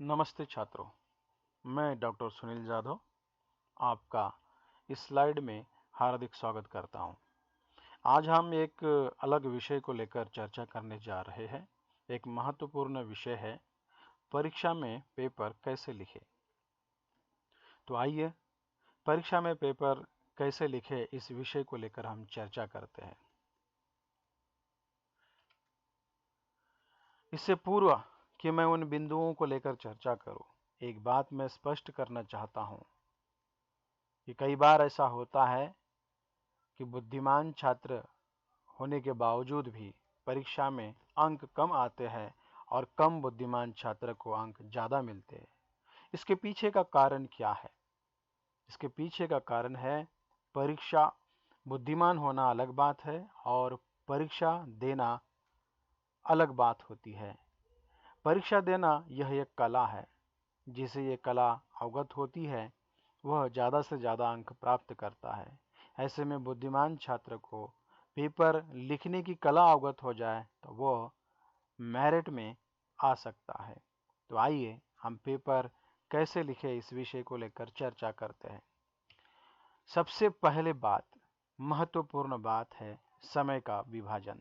नमस्ते छात्रों, मैं डॉक्टर सुनील जाधव आपका इस स्लाइड में हार्दिक स्वागत करता हूं। आज हम एक अलग विषय को लेकर चर्चा करने जा रहे हैं। एक महत्वपूर्ण विषय है, परीक्षा में पेपर कैसे लिखें। तो आइए परीक्षा में पेपर कैसे लिखें इस विषय को लेकर हम चर्चा करते हैं। इससे पूर्व कि मैं उन बिंदुओं को लेकर चर्चा करूं, एक बात मैं स्पष्ट करना चाहता हूं कि कई बार ऐसा होता है कि बुद्धिमान छात्र होने के बावजूद भी परीक्षा में अंक कम आते हैं और कम बुद्धिमान छात्र को अंक ज़्यादा मिलते हैं। इसके पीछे का कारण क्या है? इसके पीछे का कारण है परीक्षा बुद्धिमान होना अलग बात है और परीक्षा देना अलग बात होती है। परीक्षा देना यह एक कला है। जिसे ये कला अवगत होती है वह ज़्यादा से ज़्यादा अंक प्राप्त करता है। ऐसे में बुद्धिमान छात्र को पेपर लिखने की कला अवगत हो जाए तो वह मेरिट में आ सकता है। तो आइए हम पेपर कैसे लिखें इस विषय को लेकर चर्चा करते हैं। सबसे पहले महत्वपूर्ण बात है समय का विभाजन।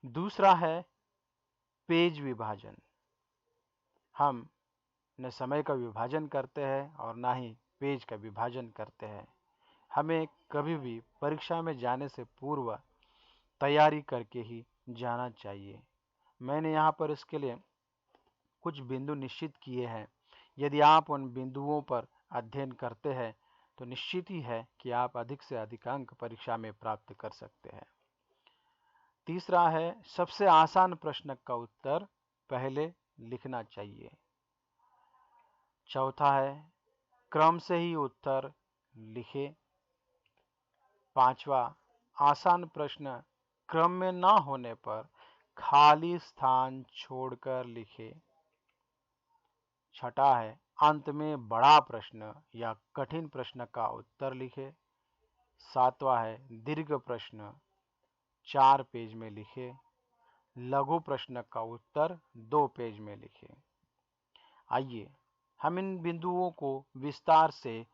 दूसरा है पेज विभाजन। हम न समय का विभाजन करते हैं और ना ही पेज का विभाजन करते हैं। हमें कभी भी परीक्षा में जाने से पूर्व तैयारी करके ही जाना चाहिए। मैंने यहाँ पर इसके लिए कुछ बिंदु निश्चित किए हैं। यदि आप उन बिंदुओं पर अध्ययन करते हैं तो निश्चित ही है कि आप अधिक से अधिक अंक परीक्षा में प्राप्त कर सकते हैं। तीसरा है सबसे आसान प्रश्न का उत्तर पहले लिखना चाहिए। चौथा है क्रम से ही उत्तर लिखें। पांचवा, आसान प्रश्न क्रम में ना होने पर खाली स्थान छोड़कर लिखें। छठा है अंत में बड़ा प्रश्न या कठिन प्रश्न का उत्तर लिखें। सातवां है दीर्घ प्रश्न 4 पेज में लिखें। लघु प्रश्न का उत्तर 2 पेज में लिखें। आइए हम इन बिंदुओं को विस्तार से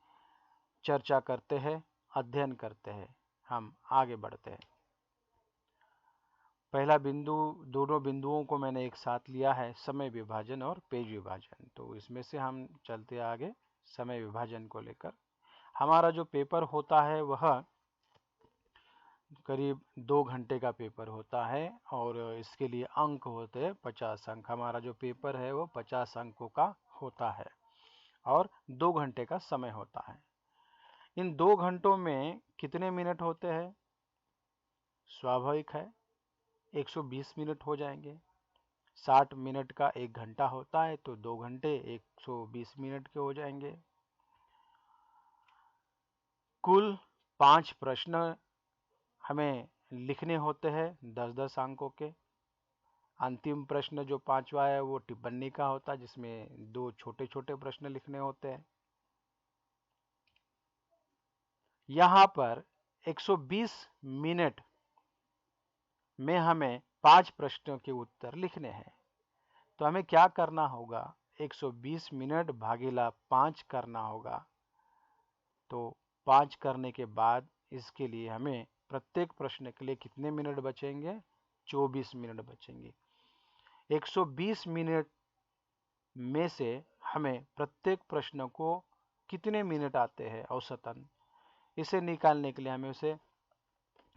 चर्चा करते हैं, अध्ययन करते हैं। हम आगे बढ़ते हैं। पहला बिंदु, दोनों बिंदुओं को मैंने एक साथ लिया है, समय विभाजन और पेज विभाजन। तो इसमें से हम चलते आगे समय विभाजन को लेकर। हमारा जो पेपर होता है वह करीब 2 घंटे का पेपर होता है और इसके लिए अंक होते हैं 50 अंक। हमारा जो पेपर है वो 50 अंकों का होता है और 2 घंटे का समय होता है। इन 2 घंटों में कितने मिनट होते हैं? स्वाभाविक है 120 मिनट हो जाएंगे। 60 मिनट का 1 घंटा होता है तो 2 घंटे 120 मिनट के हो जाएंगे। कुल 5 प्रश्न हमें लिखने होते हैं 10-10 अंकों के। अंतिम प्रश्न जो 5वां है वो टिप्पणी का होता है, जिसमें 2 छोटे छोटे प्रश्न लिखने होते हैं। यहाँ पर 120 मिनट में हमें 5 प्रश्नों के उत्तर लिखने हैं। तो हमें क्या करना होगा? 120 मिनट भागीला 5 करना होगा। तो 5 करने के बाद इसके लिए हमें प्रत्येक प्रश्न के लिए कितने मिनट बचेंगे? 24 मिनट बचेंगे। 120 मिनट में से हमें प्रत्येक प्रश्न को कितने मिनट आते हैं औसतन, इसे निकालने के लिए हमें उसे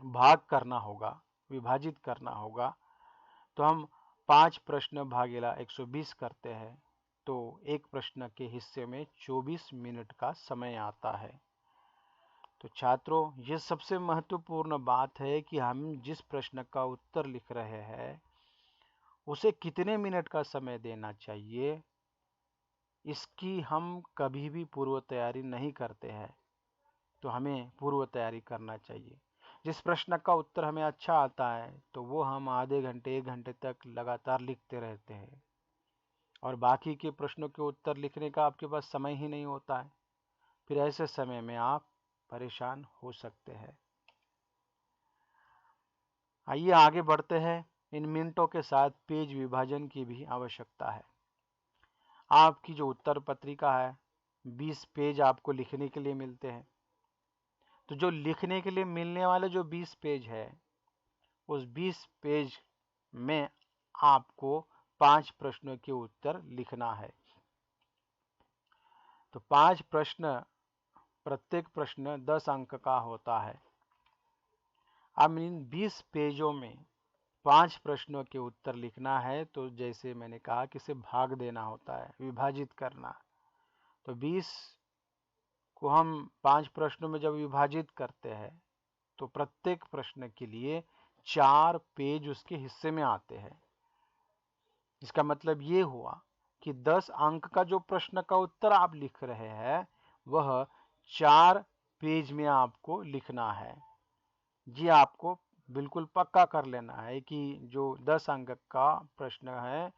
भाग करना होगा, विभाजित करना होगा। तो हम 5 प्रश्न भागीला 120 करते हैं तो एक प्रश्न के हिस्से में 24 मिनट का समय आता है। तो छात्रों, ये सबसे महत्वपूर्ण बात है कि हम जिस प्रश्न का उत्तर लिख रहे हैं उसे कितने मिनट का समय देना चाहिए, इसकी हम कभी भी पूर्व तैयारी नहीं करते हैं। तो हमें पूर्व तैयारी करना चाहिए। जिस प्रश्न का उत्तर हमें अच्छा आता है तो वो हम आधे घंटे 1 घंटे तक लगातार लिखते रहते हैं और बाकी के प्रश्नों के उत्तर लिखने का आपके पास समय ही नहीं होता है। फिर ऐसे समय में आप परेशान हो सकते हैं। आइए आगे बढ़ते हैं। इन मिनटों के साथ पेज विभाजन की भी आवश्यकता है। आपकी जो उत्तर पत्रिका है 20 पेज आपको लिखने के लिए मिलते हैं। तो जो लिखने के लिए मिलने वाले जो 20 पेज है, उस 20 पेज में आपको 5 प्रश्नों के उत्तर लिखना है। तो 5 प्रश्न, प्रत्येक प्रश्न 10 अंक का होता है। अब इन 20 पेजों में 5 प्रश्नों के उत्तर लिखना है, तो जैसे मैंने कहा कि इसे भाग देना होता है, विभाजित करना। तो 20 को हम 5 प्रश्नों में जब विभाजित करते हैं तो प्रत्येक प्रश्न के लिए 4 पेज उसके हिस्से में आते हैं। इसका मतलब ये हुआ कि 10 अंक का जो प्रश्न का उत्तर आप लिख रहे हैं वह 4 पेज में आपको लिखना है। जी आपको बिल्कुल पक्का कर लेना है कि जो 10 अंक का प्रश्न है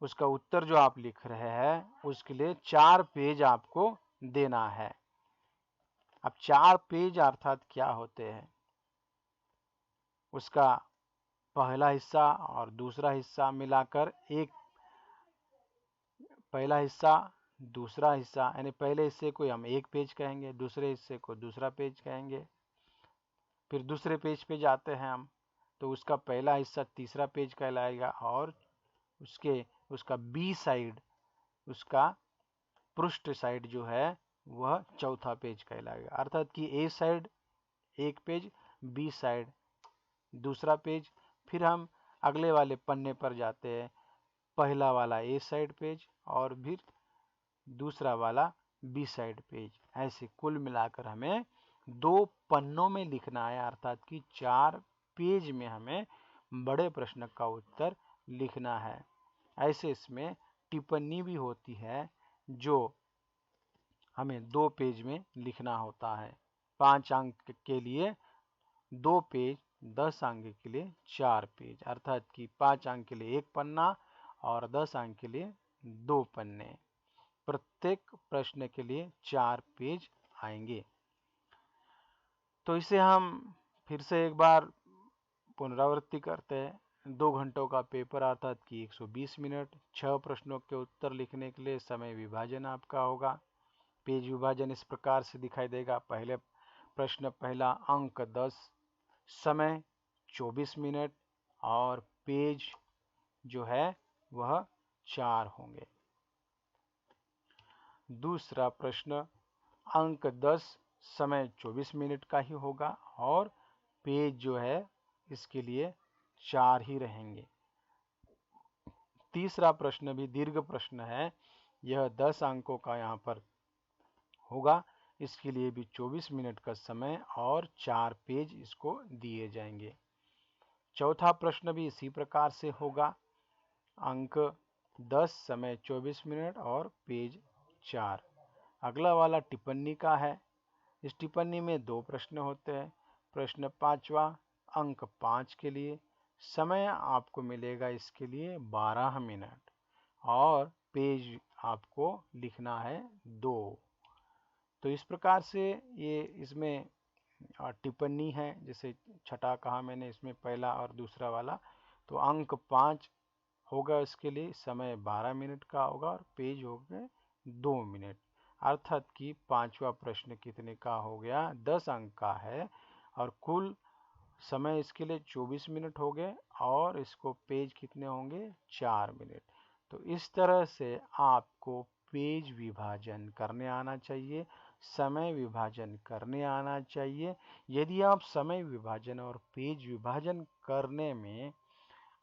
उसका उत्तर जो आप लिख रहे हैं उसके लिए 4 पेज आपको देना है। अब 4 पेज अर्थात क्या होते हैं, उसका पहला हिस्सा और दूसरा हिस्सा मिलाकर एक, पहला हिस्सा दूसरा हिस्सा, यानी पहले हिस्से को हम एक पेज कहेंगे, दूसरे हिस्से को दूसरा पेज कहेंगे। फिर दूसरे पेज पे जाते हैं हम, तो उसका पहला हिस्सा तीसरा पेज कहलाएगा और उसका बी साइड, उसका पृष्ठ साइड जो है वह चौथा पेज कहलाएगा। अर्थात कि ए साइड एक पेज, बी साइड दूसरा पेज। फिर हम अगले वाले पन्ने पर जाते हैं, पहला वाला ए साइड पेज और फिर दूसरा वाला बी साइड पेज। ऐसे कुल मिलाकर हमें 2 पन्नों में लिखना है, अर्थात कि 4 पेज में हमें बड़े प्रश्न का उत्तर लिखना है। ऐसे इसमें टिप्पणी भी होती है जो हमें 2 पेज में लिखना होता है। 5 अंक के लिए 2 पेज, 10 अंक के लिए 4 पेज, अर्थात कि 5 अंक के लिए 1 पन्ना और 10 अंक के लिए 2 पन्ने। प्रत्येक प्रश्न के लिए 4 पेज आएंगे। तो इसे हम फिर से एक बार पुनरावृत्ति करते हैं। 2 घंटों का पेपर अर्थात कि 120 मिनट, 6 प्रश्नों के उत्तर लिखने के लिए समय विभाजन आपका होगा। पेज विभाजन इस प्रकार से दिखाई देगा। पहले प्रश्न, पहला अंक 10, समय 24 मिनट और पेज जो है वह 4 होंगे। दूसरा प्रश्न, अंक 10, समय 24 मिनट का ही होगा और पेज जो है इसके लिए 4 ही रहेंगे। तीसरा प्रश्न भी दीर्घ प्रश्न है, यह 10 अंकों का यहाँ पर होगा, इसके लिए भी 24 मिनट का समय और 4 पेज इसको दिए जाएंगे। चौथा प्रश्न भी इसी प्रकार से होगा, अंक 10, समय 24 मिनट और पेज 4। अगला वाला टिप्पणी का है। इस टिप्पणी में 2 प्रश्न होते हैं। प्रश्न 5वां, अंक 5 के लिए समय आपको मिलेगा इसके लिए 12 मिनट और पेज आपको लिखना है 2। तो इस प्रकार से ये इसमें टिप्पणी है। जैसे छठा कहा मैंने, इसमें पहला और दूसरा वाला, तो अंक 5 होगा, इसके लिए समय 12 मिनट का होगा और पेज हो गए 2 मिनट। अर्थात कि 5वां प्रश्न कितने का हो गया, 10 अंक का है और कुल समय इसके लिए 24 मिनट हो गए और इसको पेज कितने होंगे, 4 मिनट। तो इस तरह से आपको पेज विभाजन करने आना चाहिए, समय विभाजन करने आना चाहिए। यदि आप समय विभाजन और पेज विभाजन करने में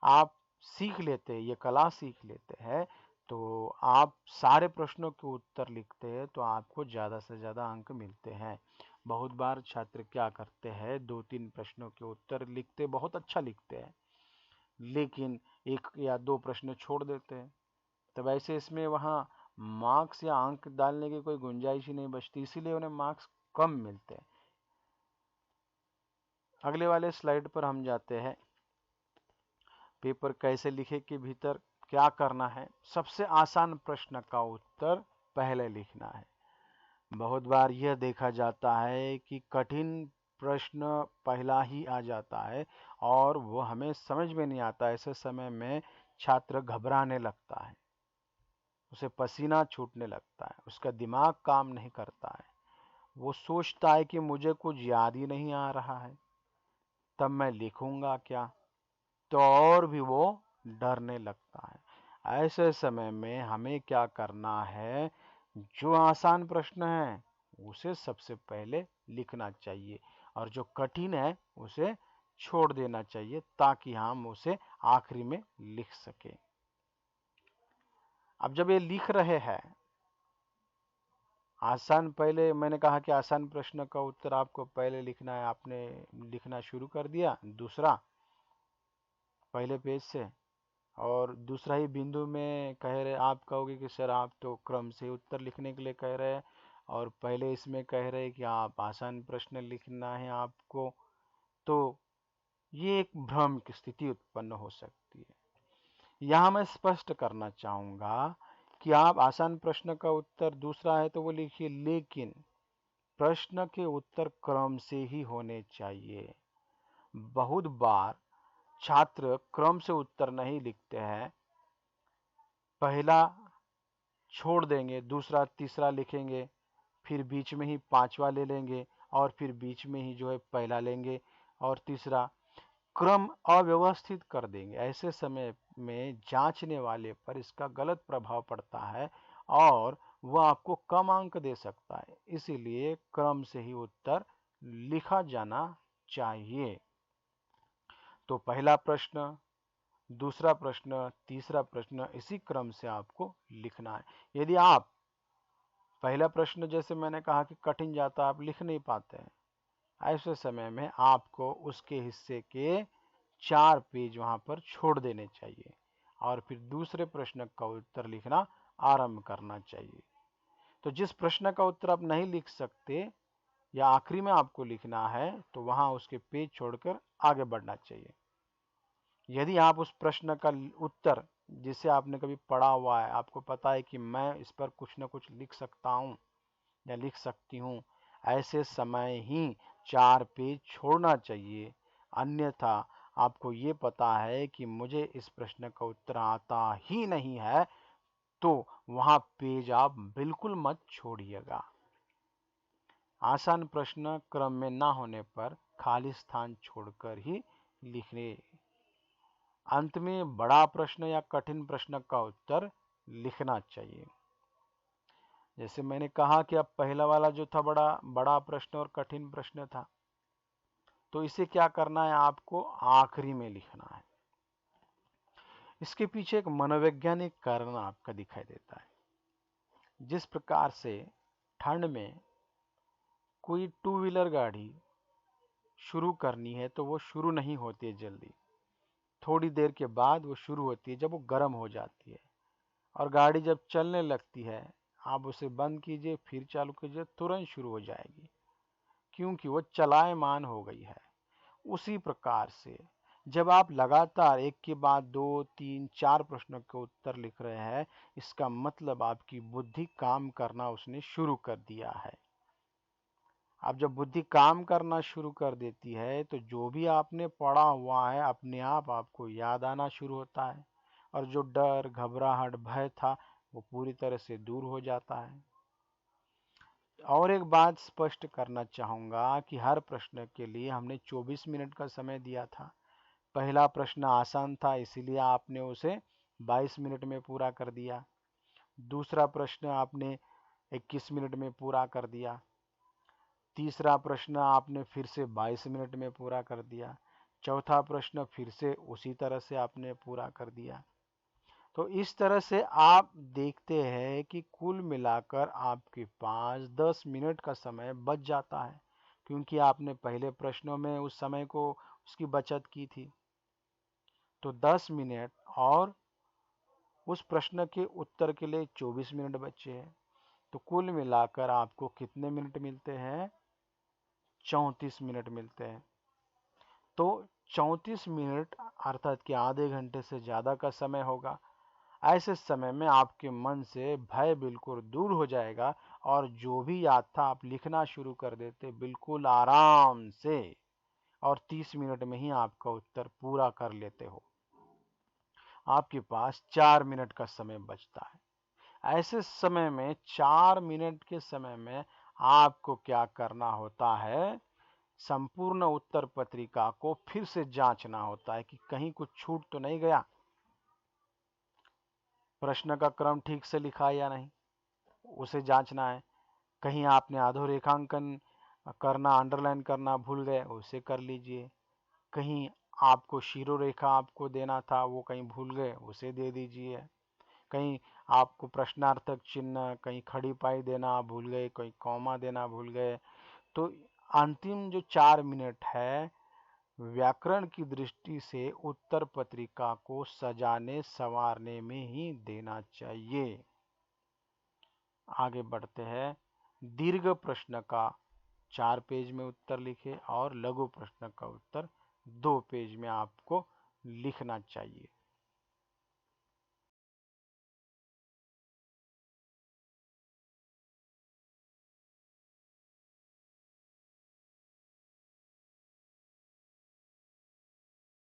आप सीख लेते हैं, ये कला सीख लेते हैं, तो आप सारे प्रश्नों के उत्तर लिखते हैं तो आपको ज़्यादा से ज़्यादा अंक मिलते हैं। बहुत बार छात्र क्या करते हैं, 2-3 प्रश्नों के उत्तर लिखते, बहुत अच्छा लिखते हैं, लेकिन 1 या 2 प्रश्न छोड़ देते हैं। तब ऐसे इसमें वहाँ मार्क्स या अंक डालने की कोई गुंजाइश ही नहीं बचती, इसीलिए उन्हें मार्क्स कम मिलते हैं। अगले वाले स्लाइड पर हम जाते हैं। पेपर कैसे लिखे के भीतर क्या करना है। सबसे आसान प्रश्न का उत्तर पहले लिखना है। बहुत बार यह देखा जाता है कि कठिन प्रश्न पहला ही आ जाता है और वो हमें समझ में नहीं आता। ऐसे समय में छात्र घबराने लगता है, उसे पसीना छूटने लगता है, उसका दिमाग काम नहीं करता है, वो सोचता है कि मुझे कुछ याद ही नहीं आ रहा है, तब मैं लिखूंगा क्या, तो और भी वो डरने लगता है। ऐसे समय में हमें क्या करना है, जो आसान प्रश्न है उसे सबसे पहले लिखना चाहिए और जो कठिन है उसे छोड़ देना चाहिए, ताकि हम उसे आखिरी में लिख सके। अब जब ये लिख रहे हैं, आसान, पहले मैंने कहा कि आसान प्रश्न का उत्तर आपको पहले लिखना है, आपने लिखना शुरू कर दिया दूसरा पहले पेज से, और दूसरा ही बिंदु में कह रहे, आप कहोगे कि सर आप तो क्रम से उत्तर लिखने के लिए कह रहे हैं और पहले इसमें कह रहे हैं कि आप आसान प्रश्न लिखना है आपको, तो ये एक भ्रम की स्थिति उत्पन्न हो सकती है। यहाँ मैं स्पष्ट करना चाहूंगा कि आप आसान प्रश्न का उत्तर दूसरा है तो वो लिखिए, लेकिन प्रश्न के उत्तर क्रम से ही होने चाहिए। बहुत बार छात्र क्रम से उत्तर नहीं लिखते हैं, पहला छोड़ देंगे, दूसरा तीसरा लिखेंगे, फिर बीच में ही पांचवा ले लेंगे और फिर बीच में ही जो है पहला लेंगे और तीसरा, क्रम अव्यवस्थित कर देंगे। ऐसे समय में जांचने वाले पर इसका गलत प्रभाव पड़ता है और वह आपको कम अंक दे सकता है। इसीलिए क्रम से ही उत्तर लिखा जाना चाहिए। तो पहला प्रश्न, दूसरा प्रश्न, तीसरा प्रश्न, इसी क्रम से आपको लिखना है। यदि आप पहला प्रश्न, जैसे मैंने कहा कि कठिन जाता, आप लिख नहीं पाते हैं, ऐसे समय में आपको उसके हिस्से के 4 पेज वहां पर छोड़ देने चाहिए और फिर दूसरे प्रश्न का उत्तर लिखना आरंभ करना चाहिए। तो जिस प्रश्न का उत्तर आप नहीं लिख सकते या आखिरी में आपको लिखना है, तो वहां उसके पेज छोड़कर आगे बढ़ना चाहिए। यदि आप उस प्रश्न का उत्तर जिसे आपने कभी पढ़ा हुआ है, आपको पता है कि मैं इस पर कुछ न कुछ लिख सकता हूं या लिख सकती हूं, ऐसे समय ही 4 पेज छोड़ना चाहिए। अन्यथा आपको ये पता है कि मुझे इस प्रश्न का उत्तर आता ही नहीं है, तो वहां पेज आप बिल्कुल मत छोड़िएगा। आसान प्रश्न क्रम में ना होने पर खाली स्थान छोड़कर ही लिखने। अंत में बड़ा प्रश्न या कठिन प्रश्न का उत्तर लिखना चाहिए। जैसे मैंने कहा कि अब पहला वाला जो था बड़ा बड़ा प्रश्न और कठिन प्रश्न था, तो इसे क्या करना है, आपको आखिरी में लिखना है। इसके पीछे एक मनोवैज्ञानिक कारण आपका दिखाई देता है। जिस प्रकार से ठंड में कोई टू व्हीलर गाड़ी शुरू करनी है तो वो शुरू नहीं होती है जल्दी, थोड़ी देर के बाद वो शुरू होती है जब वो गर्म हो जाती है, और गाड़ी जब चलने लगती है आप उसे बंद कीजिए फिर चालू कीजिए, तुरंत शुरू हो जाएगी, क्योंकि वो चलायमान हो गई है। उसी प्रकार से जब आप लगातार एक के बाद 2, 3, 4 प्रश्नों के उत्तर लिख रहे हैं, इसका मतलब आपकी बुद्धि काम करना उसने शुरू कर दिया है। अब जब बुद्धि काम करना शुरू कर देती है तो जो भी आपने पढ़ा हुआ है अपने आप आपको याद आना शुरू होता है, और जो डर, घबराहट, भय था वो पूरी तरह से दूर हो जाता है। और एक बात स्पष्ट करना चाहूंगा कि हर प्रश्न के लिए हमने 24 मिनट का समय दिया था। पहला प्रश्न आसान था, इसीलिए आपने उसे 22 मिनट में पूरा कर दिया। दूसरा प्रश्न आपने 21 मिनट में पूरा कर दिया। तीसरा प्रश्न आपने फिर से 22 मिनट में पूरा कर दिया। चौथा प्रश्न फिर से उसी तरह से आपने पूरा कर दिया। तो इस तरह से आप देखते हैं कि कुल मिलाकर आपके पास 10 मिनट का समय बच जाता है, क्योंकि आपने पहले प्रश्नों में उस समय को उसकी बचत की थी। तो 10 मिनट और उस प्रश्न के उत्तर के लिए 24 मिनट बचे हैं। तो कुल मिलाकर आपको कितने मिनट मिलते हैं? 34 मिनट मिलते हैं। तो 34 मिनट अर्थात कि आधे घंटे से ज़्यादा का समय होगा। ऐसे समय में आपके मन से भय बिल्कुल दूर हो जाएगा और जो भी याद था आप लिखना शुरू कर देते बिल्कुल आराम से, और 30 मिनट में ही आपका उत्तर पूरा कर लेते हो। आपके पास 4 मिनट का समय बचता है। ऐसे समय में 4 मिनट के समय में आपको क्या करना होता है, संपूर्ण उत्तर पत्रिका को फिर से जांचना होता है कि कहीं कुछ छूट तो नहीं गया, प्रश्न का क्रम ठीक से लिखा है या नहीं, उसे जांचना है। कहीं आपने अधोरेखांकन करना, अंडरलाइन करना भूल गए, उसे कर लीजिए। कहीं आपको शिरोरेखा आपको देना था, वो कहीं भूल गए, उसे दे दीजिए। कहीं आपको प्रश्नार्थक चिन्ह, कहीं खड़ी पाई देना भूल गए, कहीं कॉमा देना भूल गए, तो अंतिम जो 4 मिनट है व्याकरण की दृष्टि से उत्तर पत्रिका को सजाने संवारने में ही देना चाहिए। आगे बढ़ते हैं। दीर्घ प्रश्न का 4 पेज में उत्तर लिखे और लघु प्रश्न का उत्तर 2 पेज में आपको लिखना चाहिए।